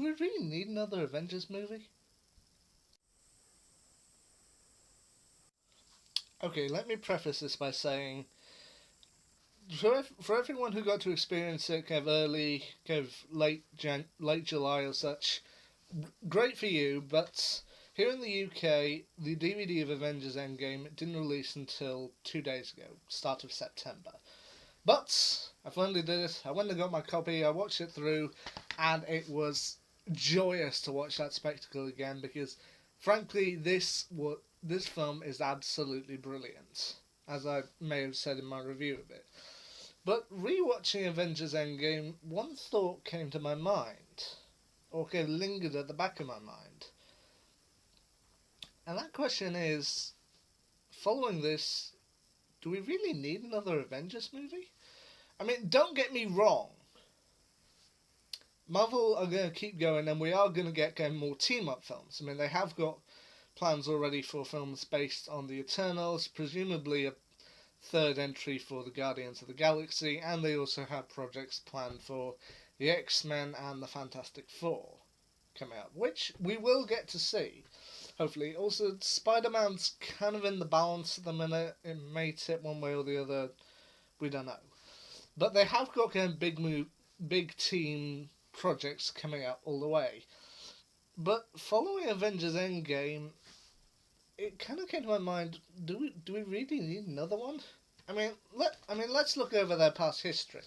we really need another Avengers movie? Okay, let me preface this by saying, for everyone who got to experience it kind of early, kind of late July or such, great for you. But here in the UK, the DVD of Avengers Endgame didn't release until 2 days ago, start of September. But I finally did it. I went and got my copy. I watched it through, and it was joyous to watch that spectacle again because, frankly, this film is absolutely brilliant, as I may have said in my review of it. But rewatching Avengers Endgame, one thought came to my mind, or kind of lingered at the back of my mind, and that question is: following this, do we really need another Avengers movie? I mean, don't get me wrong. Marvel are going to keep going, and we are going to get more team-up films. I mean, they have got plans already for films based on the Eternals, presumably a third entry for the Guardians of the Galaxy, and they also have projects planned for the X-Men and the Fantastic Four coming up, which we will get to see, hopefully. Also, Spider-Man's kind of in the balance at the minute. It may tip one way or the other. We don't know. But they have got big team projects coming up all the way. But following Avengers Endgame, it kind of came to my mind: do we really need another one? Let's look over their past history.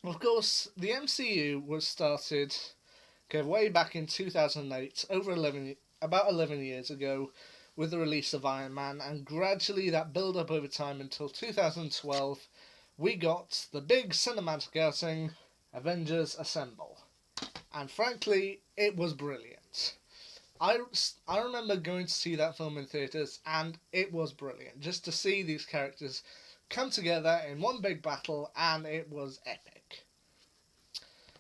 Of course, the MCU was started way back in 2008, about 11 years ago, with the release of Iron Man, and gradually that built up over time until 2012. We got the big cinematic outing, Avengers Assemble. And frankly, it was brilliant. I remember going to see that film in theatres, and it was brilliant. Just to see these characters come together in one big battle, and it was epic.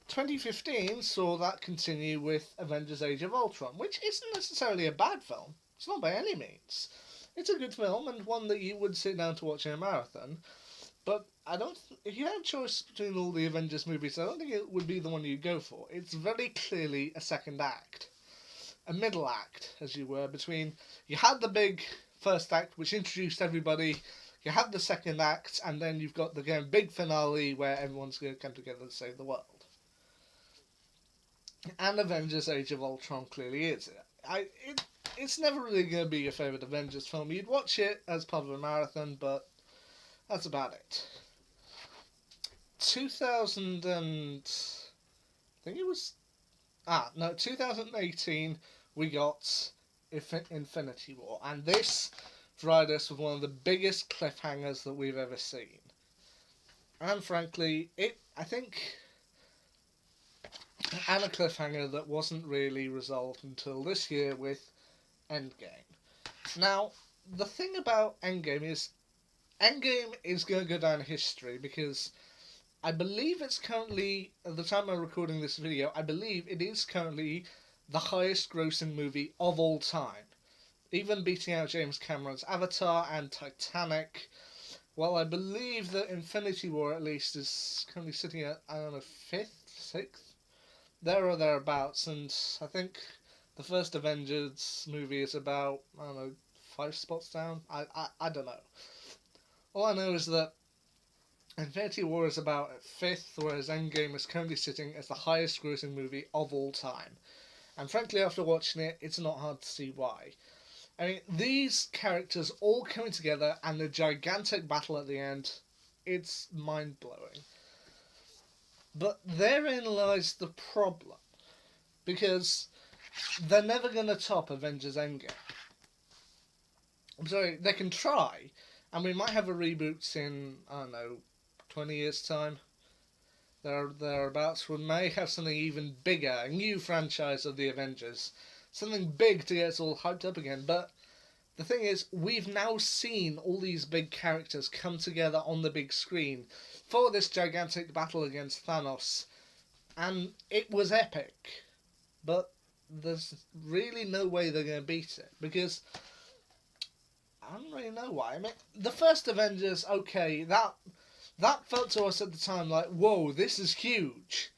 2015 saw that continue with Avengers Age of Ultron, which isn't necessarily a bad film. It's not by any means. It's a good film, and one that you would sit down to watch in a marathon. But if you had a choice between all the Avengers movies, I don't think it would be the one you'd go for. It's very clearly a second act. A middle act, as you were, between... You had the big first act, which introduced everybody. You had the second act, and then you've got the big finale where everyone's going to come together to save the world. And Avengers Age of Ultron clearly is. It's never really going to be your favourite Avengers film. You'd watch it as part of a marathon, but that's about it. 2018, we got Infinity War, and this provided us with one of the biggest cliffhangers that we've ever seen. And frankly, and a cliffhanger that wasn't really resolved until this year with Endgame. Now, the thing about Endgame is going to go down in history because I believe it's currently, at the time I'm recording this video, I believe it is currently the highest grossing movie of all time. Even beating out James Cameron's Avatar and Titanic. Well, I believe that Infinity War at least is currently sitting at, 5th, 6th? There or thereabouts, and I think the first Avengers movie is about, 5 spots down? I don't know. All I know is that Infinity War is about at 5th, whereas Endgame is currently sitting as the highest grossing movie of all time. And frankly, after watching it, it's not hard to see why. I mean, these characters all coming together and the gigantic battle at the end, it's mind-blowing. But therein lies the problem. Because they're never going to top Avengers Endgame. I'm sorry, they can try, and we might have a reboot in, 20 years' time. Thereabouts. We may have something even bigger, a new franchise of the Avengers. Something big to get us all hyped up again. But the thing is, we've now seen all these big characters come together on the big screen for this gigantic battle against Thanos. And it was epic. But there's really no way they're going to beat it. Because I don't really know why. I mean, the first Avengers, okay, that felt to us at the time like, whoa, this is huge.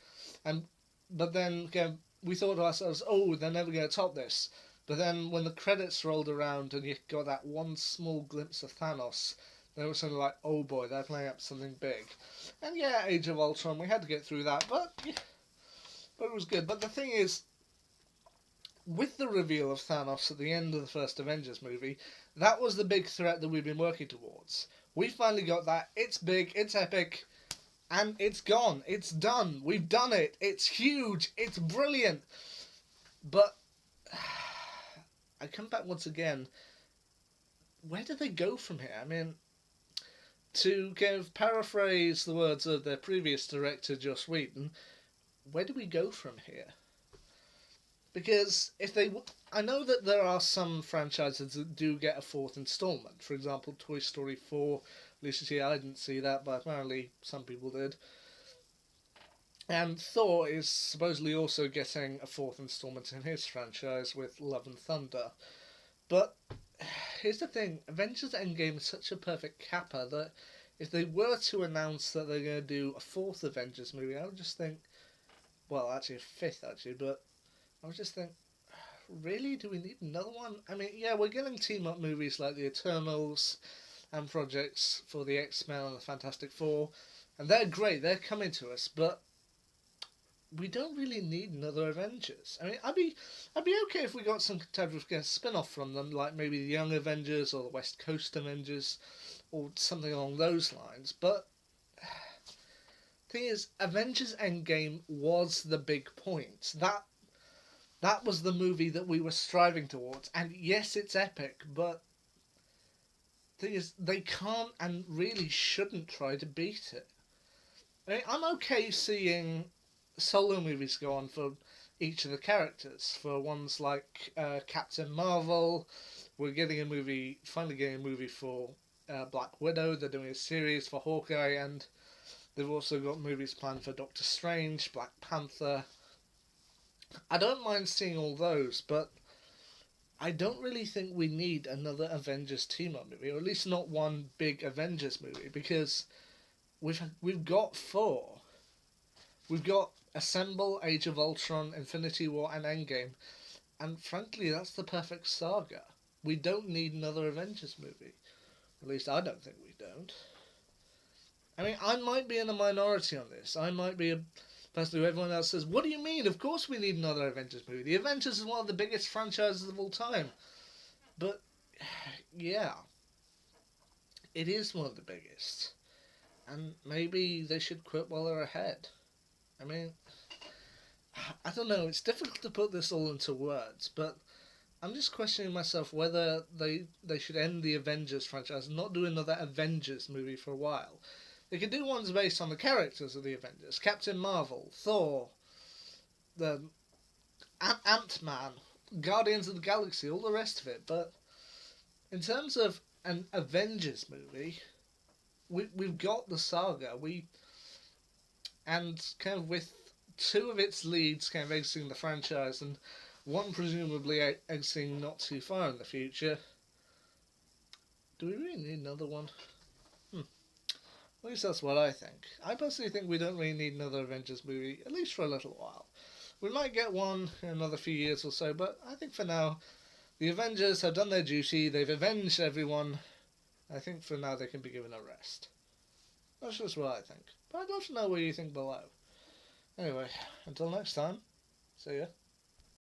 And but then again, we thought to ourselves, oh, they're never going to top this. But then when the credits rolled around and you got that one small glimpse of Thanos, then it was sort of like, oh boy, they're playing up something big. And yeah, Age of Ultron, we had to get through that, but it was good. But the thing is, with the reveal of Thanos at the end of the first Avengers movie, that was the big threat that we've been working towards. We finally got that. It's big, it's epic, and it's gone. It's done. We've done it. It's huge. It's brilliant. But I come back once again. Where do they go from here? I mean, to kind of paraphrase the words of their previous director, Joss Whedon, where do we go from here? Because if they, I know that there are some franchises that do get a fourth installment. For example, Toy Story 4. At least I didn't see that, but apparently some people did. And Thor is supposedly also getting a fourth installment in his franchise with Love and Thunder. But here's the thing, Avengers Endgame is such a perfect capper that if they were to announce that they're going to do a fourth Avengers movie, I would just think, well, actually a fifth actually, but I would just think, really, do we need another one? I mean, yeah, we're getting team-up movies like The Eternals and projects for the X-Men and the Fantastic Four, and they're great, they're coming to us, but we don't really need another Avengers. I mean, I'd be okay if we got some type of spin-off from them, like maybe the Young Avengers or the West Coast Avengers, or something along those lines. But thing is, Avengers Endgame was the big point. That was the movie that we were striving towards, and yes, it's epic, but thing is, they can't and really shouldn't try to beat it. I mean, I'm okay seeing solo movies go on for each of the characters. For ones like Captain Marvel, we're finally getting a movie for Black Widow. They're doing a series for Hawkeye, and they've also got movies planned for Doctor Strange, Black Panther. I don't mind seeing all those, but I don't really think we need another Avengers team-up movie, or at least not one big Avengers movie, because we've got four. We've got Assemble, Age of Ultron, Infinity War, and Endgame, and frankly, that's the perfect saga. We don't need another Avengers movie. At least I don't think we don't. I mean, I might be in a minority on this. I might be a person who everyone else says, what do you mean? Of course we need another Avengers movie. The Avengers is one of the biggest franchises of all time. But, yeah, it is one of the biggest. And maybe they should quit while they're ahead. I mean, I don't know, it's difficult to put this all into words, but I'm just questioning myself whether they should end the Avengers franchise and not do another Avengers movie for a while. They could do ones based on the characters of the Avengers. Captain Marvel, Thor, the Ant-Man, Guardians of the Galaxy, all the rest of it. But in terms of an Avengers movie, we've got the saga. And kind of with two of its leads kind of exiting the franchise and one presumably exiting not too far in the future, do we really need another one? At least that's what I think. I personally think we don't really need another Avengers movie, at least for a little while. We might get one in another few years or so, but I think for now, the Avengers have done their duty, they've avenged everyone. I think for now they can be given a rest. That's just what I think. But I'd love to know what you think below. Anyway, until next time, see ya.